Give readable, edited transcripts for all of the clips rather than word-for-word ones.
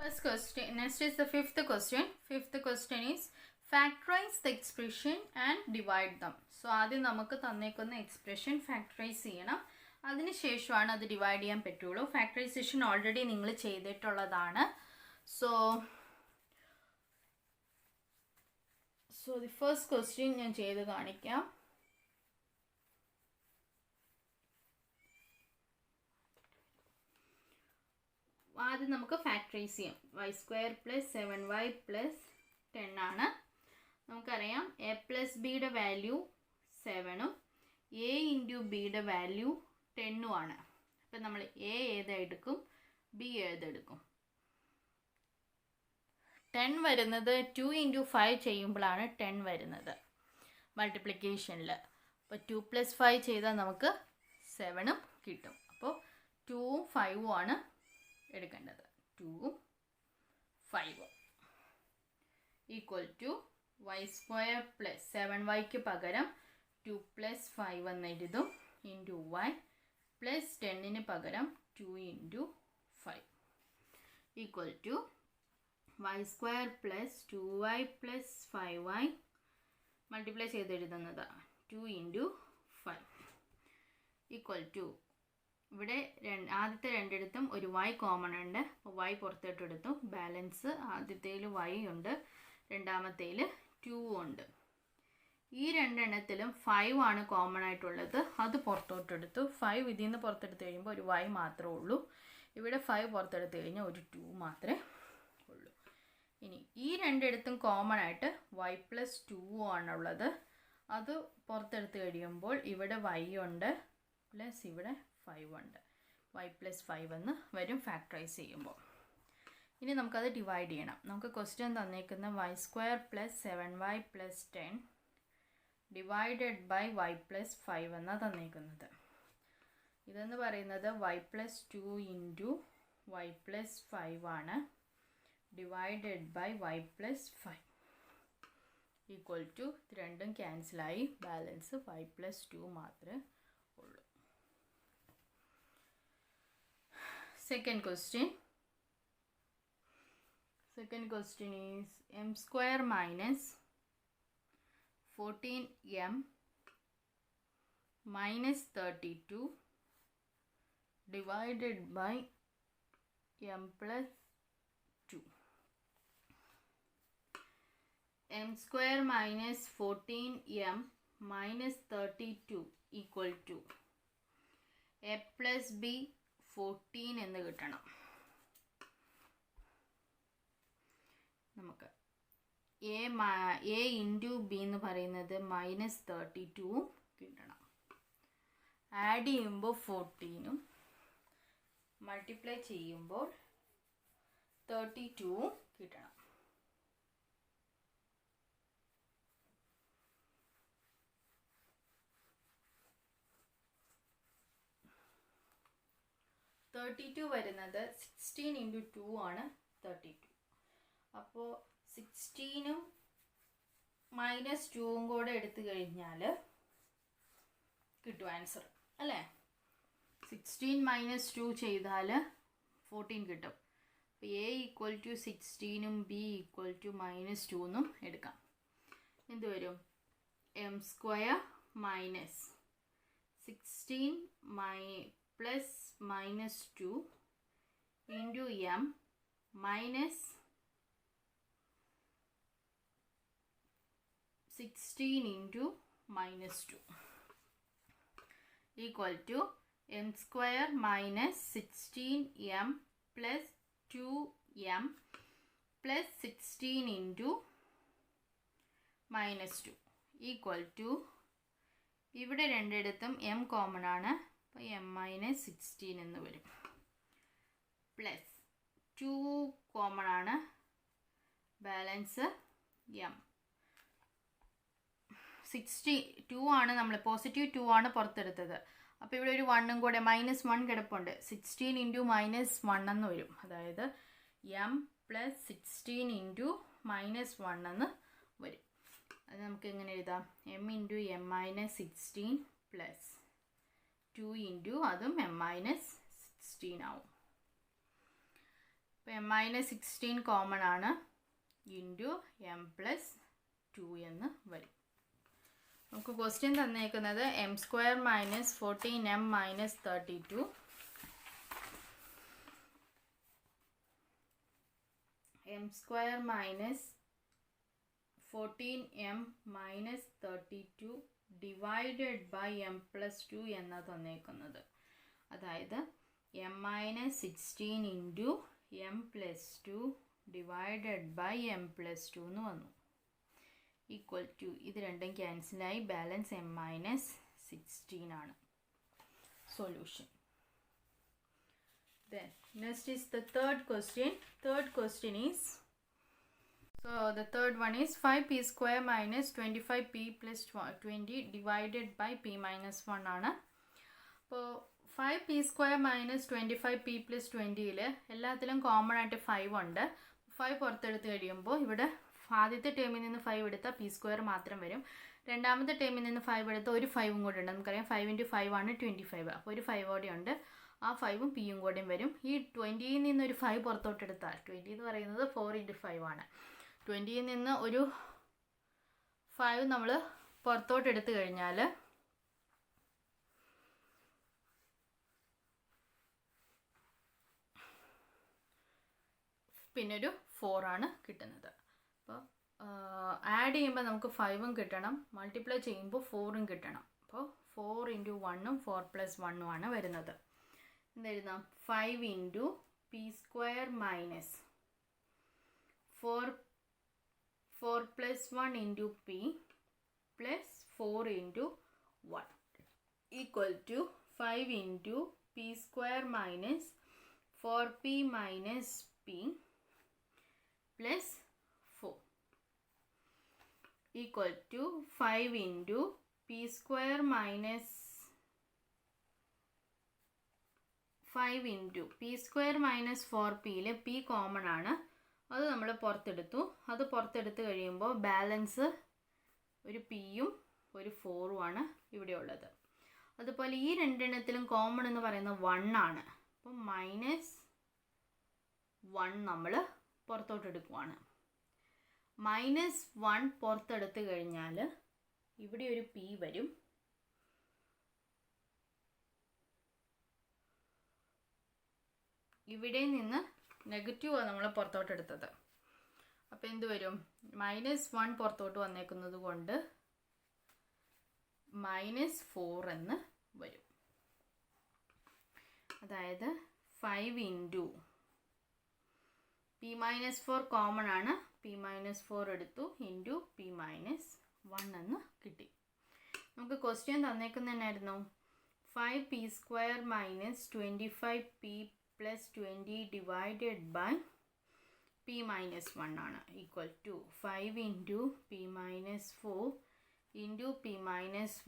First question. Next is the fifth question. Fifth question is factorize the expression and divide them. So ആദ്യം നമുക്ക് തന്നേക്കുന്ന expression factorise ചെയ്യണം. അതിനുശേഷമാണ് അത് divide ചെയ്യാൻ പറ്റുള്ളൂ. ഫാക്ടറൈസേഷൻ ഓൾറെഡി നിങ്ങൾ ചെയ്തിട്ടുള്ളതാണ്. സോ ദി ഫസ്റ്റ് ക്വസ്റ്റ്യൻ ഞാൻ ചെയ്ത് കാണിക്കാം. ആദ്യം നമുക്ക് ഫാക്ടറൈസ് ചെയ്യാം. Y square plus 7y plus 10 ആണ്. നമുക്കറിയാം എ പ്ലസ് ബിയുടെ വാല്യൂ 7ഉം എ ഇൻറ്റു ബിയുടെ വാല്യൂ 10ഉം ആണ്. അപ്പം നമ്മൾ എ ഏതെടുക്കും, ബി ഏതെടുക്കും? 10 വരുന്നത് 2 ഇൻറ്റു 5 ചെയ്യുമ്പോഴാണ് 10 വരുന്നത് മൾട്ടിപ്ലിക്കേഷനിൽ. അപ്പോൾ 2 + 5 ചെയ്താൽ നമുക്ക് 7ഉം കിട്ടും. അപ്പോൾ 2ഉം 5ഉം ആണ് എടുക്കേണ്ടത്. 2ഉം 5ഉം equal to Y square plus 7yക്ക് പകരം 2 + 5 എന്ന് എഴുതും ഇൻറ്റു വൈ പ്ലസ് 10ന് പകരം 2 into 5 equal to Y square plus 2y plus 5y multiply ചെയ്ത് എഴുതുന്നതാണ് 2 ഇൻറ്റു 5 ഈക്വൽ ടു ഇവിടെ ആദ്യത്തെ രണ്ടിടത്തും ഒരു y കോമൺ ഉണ്ട്. അപ്പോൾ y പുറത്തോട്ടെടുത്തു. ബാലൻസ് ആദ്യത്തേൽ y ഉണ്ട്, രണ്ടാമത്തേൽ 2 ഉണ്ട്. ഈ രണ്ടെണ്ണത്തിലും 5 ആണ് കോമൺ ആയിട്ടുള്ളത്. അത് പുറത്തോട്ടെടുത്തു. 5 ഇതിൽ നിന്ന് പുറത്തെടുത്ത് കഴിയുമ്പോൾ ഒരു y മാത്രമേ ഉള്ളൂ. ഇവിടെ 5 പുറത്തെടുത്ത് കഴിഞ്ഞാൽ ഒരു 2 മാത്രമേ ഉള്ളൂ. ഇനി ഈ രണ്ടിടത്തും കോമൺ ആയിട്ട് y + 2 ആണുള്ളത്. അത് പുറത്തെടുത്ത് കഴിയുമ്പോൾ ഇവിടെ y ഉണ്ട് പ്ലസ് ഇവിടെ 5 ഉണ്ട്. y + 5 എന്ന് വരും ഫാക്ടറൈസ് ചെയ്യുമ്പോൾ. ഇനി നമുക്കത് ഡിവൈഡ് ചെയ്യണം. നമുക്ക് ക്വസ്റ്റ്യൻ തന്നേക്കുന്ന Y square plus 7y plus 10 divided by y + 5 എന്നാണ് തന്നേക്കുന്നത്. ഇതെന്ന് പറയുന്നത് y + 2 ഇൻറ്റു y + 5 ആണ് divided by y + 5 equal to രണ്ടും ക്യാൻസലായി. ബാലൻസ് y + 2 മാത്രമേ ഉള്ളൂ. Second question is m square minus 14m minus 32 divided by m plus 2. m square minus 14m minus 32 equal to a plus b 14 എന്ന് കിട്ടണം. നമുക്ക് A into B എന്ന് പറയുന്നത് -32 കിട്ടണം. ആഡ് ചെയ്യുമ്പോൾ 14ഉം മൾട്ടിപ്ലൈ ചെയ്യുമ്പോൾ 32 കിട്ടണം. വരുന്നത് 16 ഇൻറ്റു 2 ആണ് 32. അപ്പോൾ 16ഉം -2ഉം കൂടെ എടുത്തു കഴിഞ്ഞാൽ കിട്ടും ആൻസർ അല്ലേ? 16 - 2 ചെയ്താൽ 14 കിട്ടും. അപ്പോൾ എ ഈക്വൽ ടു 16ഉം ബി ഈക്വൽ ടു -2 എന്നും എടുക്കാം. എന്ത് വരും? M square minus 16 plus -2 into M minus 16 into -2 equal to M square minus 16m plus 2m plus 16 into -2 equal to ഇവിടെ രണ്ടിടത്തും m കോമൺ ആണ്. അപ്പോൾ m - 16 എന്ന് വരും. പ്ലസ് 2 കോമൺ ആണ്, ബാലൻസ് m. 62 ആണ്, നമ്മൾ പോസിറ്റീവ് 2 ആണ് പുറത്തെടുത്തത്. അപ്പോൾ ഇവിടെ ഒരു 1ഉം കൂടെ -1 കിടപ്പുണ്ട്. 16 ഇൻറ്റു -1 എന്ന് വരും. അതായത് m പ്ലസ് 16 ഇൻറ്റു -1 എന്ന് വരും. അത് നമുക്ക് എങ്ങനെ എഴുതാം? m into m - 16 plus 2 into അതും m - 16 ആവും. അപ്പോൾ m-16 കോമൺ ആണ് ഇൻറ്റു m+2 എന്ന് വരും. നമുക്ക് question തന്നേക്കുന്നത് m² - 14m - 32 m² - 14m - 32 divided by m+2 എന്നാണ് തന്നേക്കുന്നത്. അതായത് m-16 into m+2 divided by m+2 എന്ന് വന്നു. ഈക്വൽ ടു ഇത് രണ്ടും ക്യാൻസലായി ബാലൻസ് m-16 ആണ് solution. Then next is the third question. Third question is, so the third one is 5p² - 25p + 20 divided by p - 1 ആണ്. അപ്പോൾ 5p² - 25p + 20ൽ എല്ലാത്തിലും common ആയിട്ട് 5 ഉണ്ട്. 5 പുറത്തെടുത്ത് കഴിയുമ്പോൾ ഇവിടെ ആദ്യത്തെ ടേമിൽ നിന്ന് 5 എടുത്താൽ p² മാത്രം വരും. രണ്ടാമത്തെ ടേമിൽ നിന്ന് 5 എടുത്താൽ ഒരു 5 കൂടെ ഉണ്ട്. നമുക്കറിയാം 5 × 5 ആണ് 25. അപ്പോൾ ഒരു 5 കൂടെ ഉണ്ട്. ആ 5ഉം പിയും കൂടെയും വരും. ഈ 20യിൽ നിന്ന് ഒരു 5 പുറത്തോട്ടെടുത്താൽ 20 എന്ന് പറയുന്നത് 4 × 5 ആണ്. 20യിൽ നിന്ന് ഒരു 5 നമ്മൾ പുറത്തോട്ടെടുത്ത് കഴിഞ്ഞാൽ പിന്നൊരു 4 ആണ് കിട്ടുന്നത്. അപ്പോൾ ആഡ് ചെയ്യുമ്പോൾ നമുക്ക് 5ഉം കിട്ടണം, മൾട്ടിപ്ലൈ ചെയ്യുമ്പോൾ 4ഉം കിട്ടണം. അപ്പോൾ 4 × 1ഉം 4 + 1ഉം ആണ് വരുന്നത്. എന്തെഴുതാം? 5 × p² - 4 + 1 × p + 4 × 1 equal to 5 × p² - 4p - p plus 4 equal to 5 into p² minus 5 into p² minus 4pയിൽ p common ആണ്. അത് നമ്മൾ പുറത്തെടുത്തു. അത് പുറത്തെടുത്ത് കഴിയുമ്പോൾ ബാലൻസ് ഒരു പിയും ഒരു 4ഉം ആണ് ഇവിടെ ഉള്ളത്. അതുപോലെ ഈ രണ്ടെണ്ണത്തിലും കോമൺ എന്ന് പറയുന്നത് 1 ആണ്. അപ്പം -1 നമ്മൾ പുറത്തോട്ടെടുക്കുവാണ്. -1 പുറത്തെടുത്ത് കഴിഞ്ഞാൽ ഇവിടെ ഒരു p വരും. ഇവിടെ നിന്ന് നെഗറ്റീവാണ് നമ്മൾ പുറത്തോട്ടെടുത്തത്. അപ്പോൾ എന്ത് വരും? -1 പുറത്തോട്ട് വന്നേക്കുന്നത് കൊണ്ട് -4 എന്ന് വരും. അതായത് 5 into p - 4 കോമൺ ആണ്. p - 4 എടുത്തു ഇൻറ്റു p - 1 എന്ന് കിട്ടി. നമുക്ക് ക്വസ്റ്റ്യൻ തന്നേക്കുന്നതന്നായിരുന്നു 5p² - 25p + 20 divided by p - 1 ആണ്. Equal to 5 into p - 4 into p -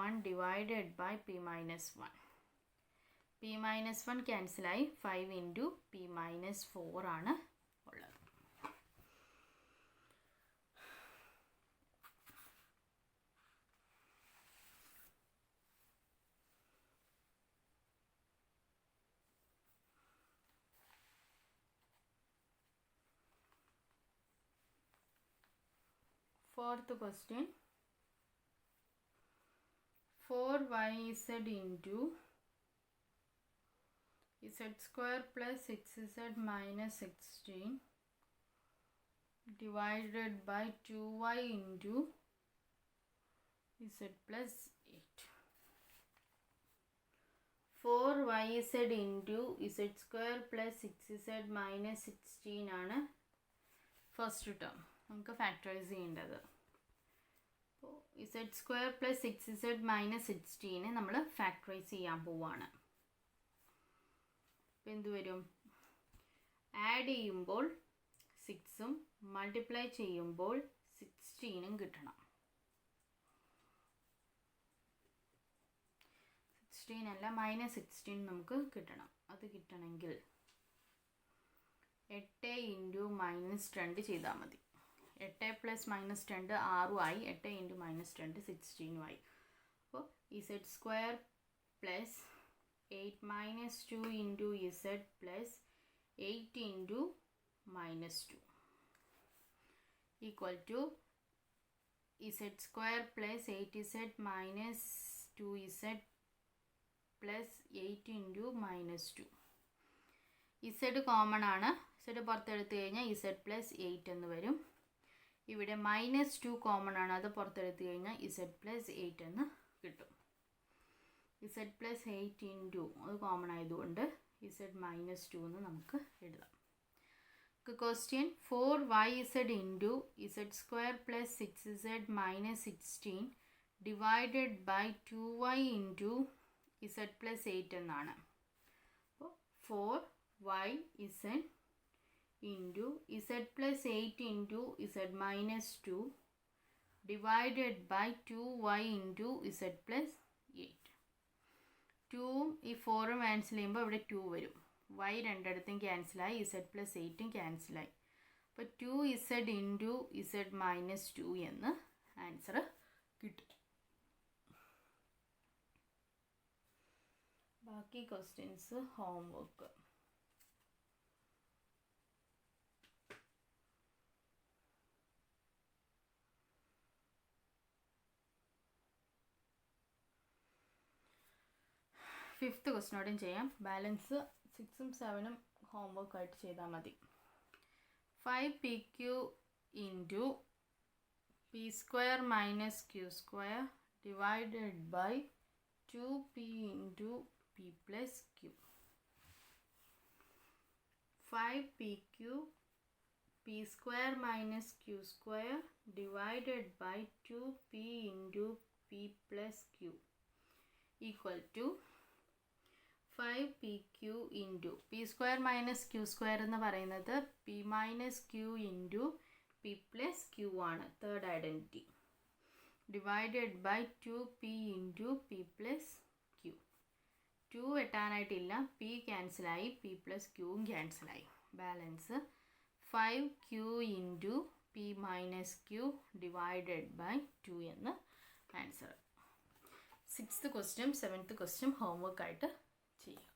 1 divided by p - 1. p - 1 ക്യാൻസലായി 5 into p - 4 ആണ് ഉള്ളത്. Fourth question, 4yz into z² plus 6z minus 16 divided by 2y into z plus 8. 4yz into z² plus 6z minus 16 ആണ് first term നമുക്ക് factorise ചെയ്യേണ്ടത്. അപ്പോൾ z² plus 6z minus 16 നമ്മൾ factorise ചെയ്യാൻ പോവാണ്. അപ്പോൾ എന്ത് വരും? ആഡ് ചെയ്യുമ്പോൾ 6ഉം മൾട്ടിപ്ലൈ ചെയ്യുമ്പോൾ 16ഉം കിട്ടണം. 16 അല്ല -16 നമുക്ക് കിട്ടണം. അത് കിട്ടണമെങ്കിൽ 8 into -2 ചെയ്താൽ മതി. 8 + -2 6 ആയി. 8 into -2 16 ആയി. അപ്പോൾ z² plus 8 - 2 into z plus 8 into minus 2 equal to z square plus 8z minus 2z plus 8 into minus 2. z common ആണ്. z പുറത്തെടുത്ത് കഴിഞ്ഞാൽ z പ്ലസ് 8 എന്ന് വരും. ഇവിടെ മൈനസ് 2 കോമൺ ആണ്. അത് പുറത്തെടുത്ത് കഴിഞ്ഞാൽ z പ്ലസ് 8 എന്ന് കിട്ടും. z പ്ലസ് 8 ഇൻറ്റു അത് കോമൺ ആയതുകൊണ്ട് z മൈനസ് 2 എന്ന് നമുക്ക് എഴുതാം. Question 4yz into z square plus 6z minus 16 divided by 2y into z plus 8 എന്നാണ്. അപ്പോൾ 4yz into z plus 8 into z minus 2 divided by 2y into z plus 8. 2ഉം ഈ 4ഉം ക്യാൻസൽ ചെയ്യുമ്പോൾ ഇവിടെ 2 വരും. y രണ്ടിടത്തും ക്യാൻസലായി, z പ്ലസ് 8ഉം ക്യാൻസലായി. അപ്പോൾ 2z ഇൻറ്റു z മൈനസ് 2 എന്ന് ആൻസർ കിട്ടും. ബാക്കി ക്വസ്റ്റ്യൻസ് ഹോംവർക്ക്. ഫിഫ്ത്ത് ക്വസ്റ്റിനോടും ചെയ്യാം. ബാലൻസ് 6ഉം 7ഉം ഹോംവർക്ക് ആയിട്ട് ചെയ്താൽ മതി. 5pq into P square minus Q square divided by 2p into p plus q. 5pq p square minus Q square divided by 2p into p plus q equal to 5pq into P square minus Q square എന്ന് പറയുന്നത് P minus Q into P plus Q ആണ്, third identity, divided by 2p into P plus Q. 2 വെട്ടാനായിട്ടില്ല, P ക്യാൻസലായി, P plus ക്യൂവും ക്യാൻസലായി. Balance 5q into P minus Q divided by 2 എന്ന് answer. 6th question 7th question homework ആയിട്ട് ചെയ്യുക.